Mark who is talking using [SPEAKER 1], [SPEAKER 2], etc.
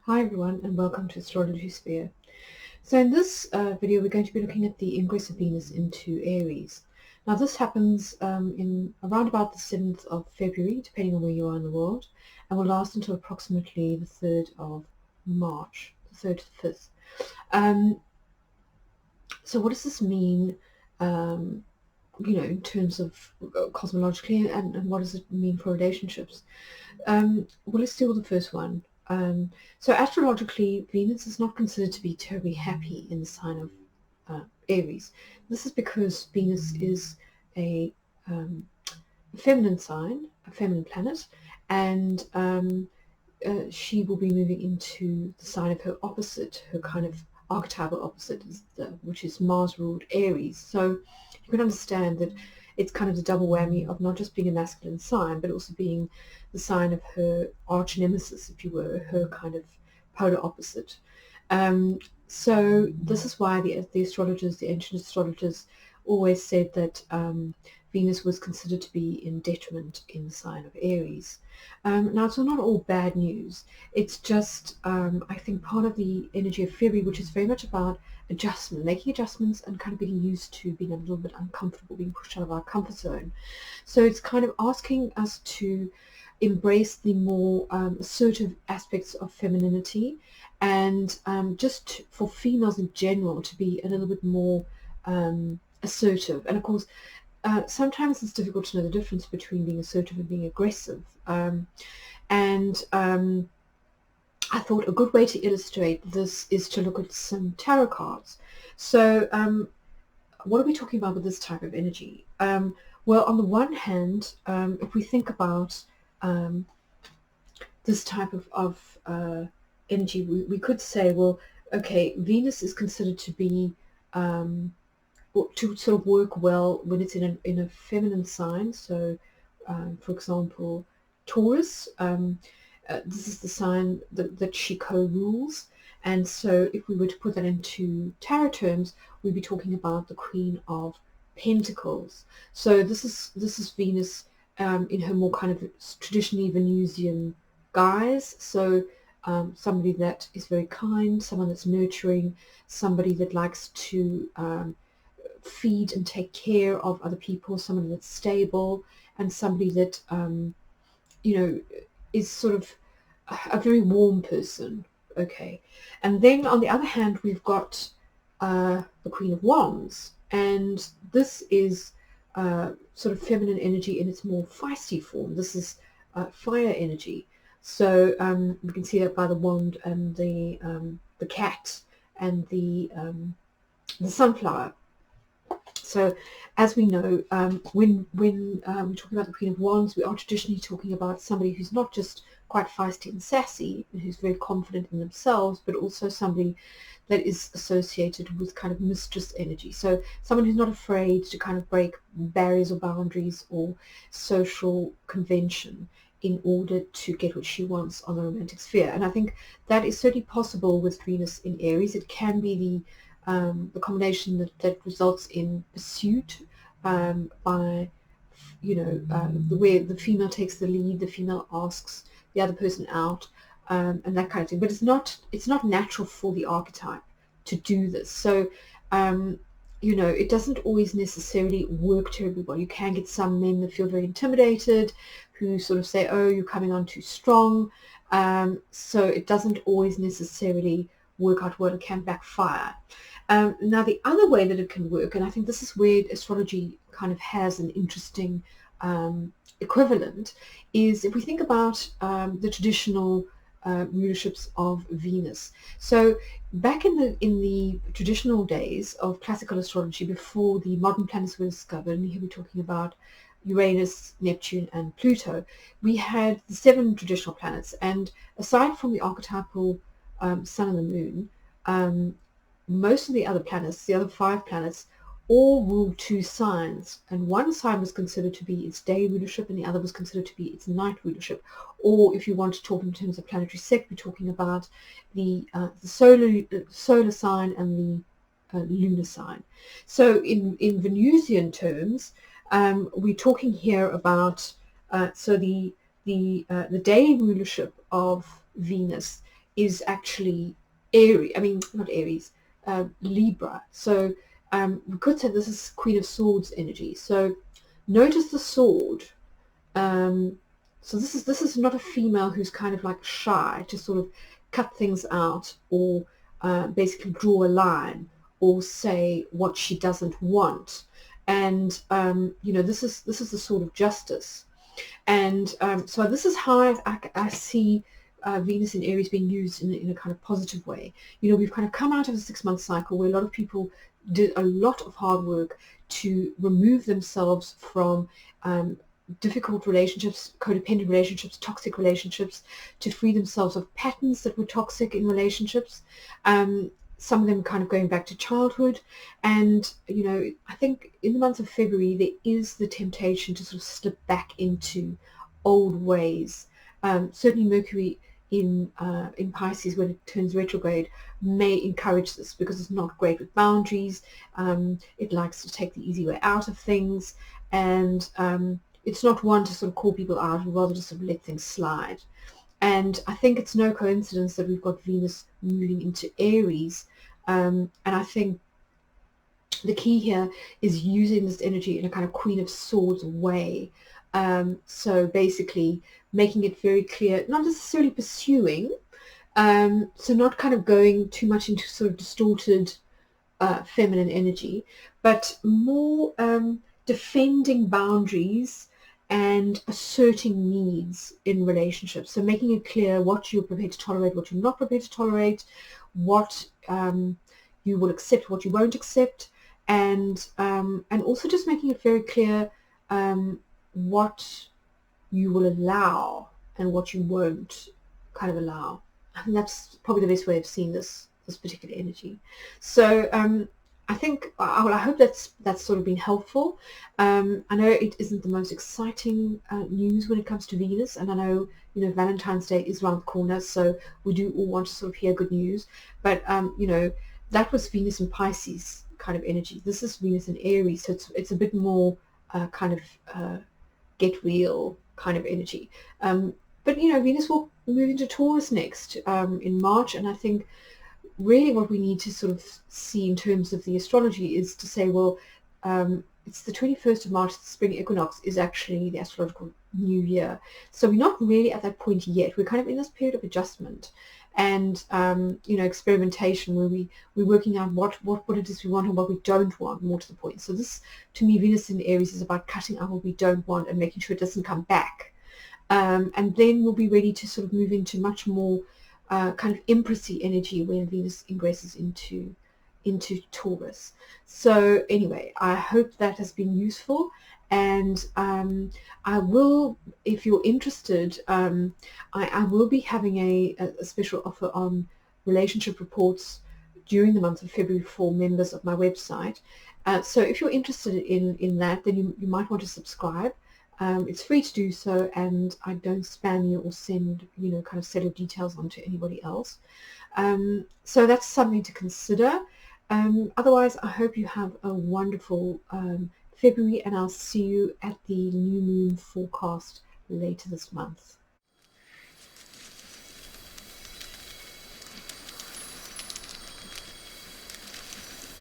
[SPEAKER 1] Hi everyone and welcome to Astrology Sphere. So in this video we're going to be looking at the ingress of Venus into Aries. Now this happens in around about the 7th of February, depending on where you are in the world, and will last until approximately the 3rd of March, the 3rd to the 5th. So what does this mean, in terms of cosmologically, and what does it mean for relationships? Well, let's deal with the first one. So astrologically, Venus is not considered to be terribly happy in the sign of Aries. This is because Venus is a feminine sign, a feminine planet, and she will be moving into the sign of her opposite, her kind of archetypal opposite, which is Mars-ruled Aries. So you can understand that it's kind of the double whammy of not just being a masculine sign, but also being the sign of her arch nemesis, if you were, her kind of polar opposite. So this is why the astrologers, the ancient astrologers, always said that Venus was considered to be in detriment in the sign of Aries. Now, it's not all bad news. It's just, I think, part of the energy of February, which is very much about adjustment, making adjustments and kind of getting used to being a little bit uncomfortable, being pushed out of our comfort zone. So it's kind of asking us to embrace the more assertive aspects of femininity, and just for females in general to be a little bit more assertive. And of course, sometimes it's difficult to know the difference between being assertive and being aggressive. And I thought a good way to illustrate this is to look at some tarot cards. So what are we talking about with this type of energy? Well, on the one hand, if we think about this type of energy, we could say, well, okay, Venus is considered to be to sort of work well when it's in a feminine sign. So, for example, Taurus. This is the sign that she co-rules, and so if we were to put that into tarot terms, we'd be talking about the Queen of Pentacles. So this is Venus in her more kind of traditionally Venusian guise. So somebody that is very kind, someone that's nurturing, somebody that likes to feed and take care of other people, somebody that's stable, and somebody that is sort of a very warm person. Okay, and then on the other hand, we've got the Queen of Wands, and this is sort of feminine energy in its more feisty form. This is fire energy. So we can see that by the wand and the cat and the sunflower. So, as we know, when we're talking about the Queen of Wands, we are traditionally talking about somebody who's not just quite feisty and sassy, and who's very confident in themselves, but also somebody that is associated with kind of mistress energy. So someone who's not afraid to kind of break barriers or boundaries or social convention in order to get what she wants on the romantic sphere. And I think that is certainly possible with Venus in Aries. It can be the combination that results in pursuit by, where the female takes the lead, the female asks the other person out, and that kind of thing. But it's not natural for the archetype to do this. So it doesn't always necessarily work terribly well. You can get some men that feel very intimidated, who sort of say, oh, you're coming on too strong. So it doesn't always necessarily work out well. It can backfire. Now, the other way that it can work, and I think this is where astrology kind of has an interesting equivalent, is if we think about the traditional rulerships of Venus. So back in the traditional days of classical astrology, before the modern planets were discovered, and here we're talking about Uranus, Neptune, and Pluto, we had the 7 traditional planets, and aside from the archetypal sun and the moon, most of the other planets, the other 5 planets, all ruled 2 signs, and one sign was considered to be its day rulership and the other was considered to be its night rulership. Or if you want to talk in terms of planetary sect, we're talking about the solar sign and the lunar sign. So in Venusian terms, we're talking here about the day rulership of Venus is actually Aries. I mean, not Aries, Libra. So we could say this is Queen of Swords energy. So notice the sword. Um, so this is not a female who's kind of like shy to sort of cut things out, or basically draw a line, or say what she doesn't want. And this is the sword of justice. And so this is how I see Venus in Aries being used in a kind of positive way. We've kind of come out of a 6-month cycle where a lot of people did a lot of hard work to remove themselves from difficult relationships, codependent relationships, toxic relationships, to free themselves of patterns that were toxic in relationships. Some of them kind of going back to childhood. And, I think in the month of February, there is the temptation to sort of slip back into old ways. Certainly Mercury in Pisces, when it turns retrograde, may encourage this, because it's not great with boundaries. It likes to take the easy way out of things. And it's not one to sort of call people out, and rather just sort of let things slide. And I think it's no coincidence that we've got Venus moving into Aries. And I think the key here is using this energy in a kind of Queen of Swords way. So basically making it very clear, not necessarily pursuing, so not kind of going too much into sort of distorted feminine energy, but more defending boundaries and asserting needs in relationships. So making it clear what you're prepared to tolerate, what you're not prepared to tolerate, what you will accept, what you won't accept, and also just making it very clear what you will allow and what you won't kind of allow. I think that's probably the best way of seeing this particular energy. So I think, I hope that's sort of been helpful. I know it isn't the most exciting news when it comes to Venus, and I know Valentine's Day is around the corner, so we do all want to sort of hear good news. But that was Venus in Pisces kind of energy. This is Venus in Aries, so it's a bit more kind of get real kind of energy. But Venus will move into Taurus next in March, and I think really what we need to sort of see in terms of the astrology is to say, well, it's the 21st of March, the spring equinox is actually the astrological new year. So we're not really at that point yet. We're kind of in this period of adjustment and experimentation, where we're working out what it is we want and what we don't want, more to the point. So this, to me, Venus in Aries is about cutting out what we don't want and making sure it doesn't come back. And then we'll be ready to sort of move into much more kind of empressy energy when Venus ingresses into Taurus. So anyway, I hope that has been useful, and I will, if you're interested, I will be having a special offer on relationship reports during the month of February for members of my website. So if you're interested in that, then you might want to subscribe. It's free to do so, and I don't spam you or send kind of set of details onto anybody else. So that's something to consider. Otherwise, I hope you have a wonderful February, and I'll see you at the new moon forecast later this month.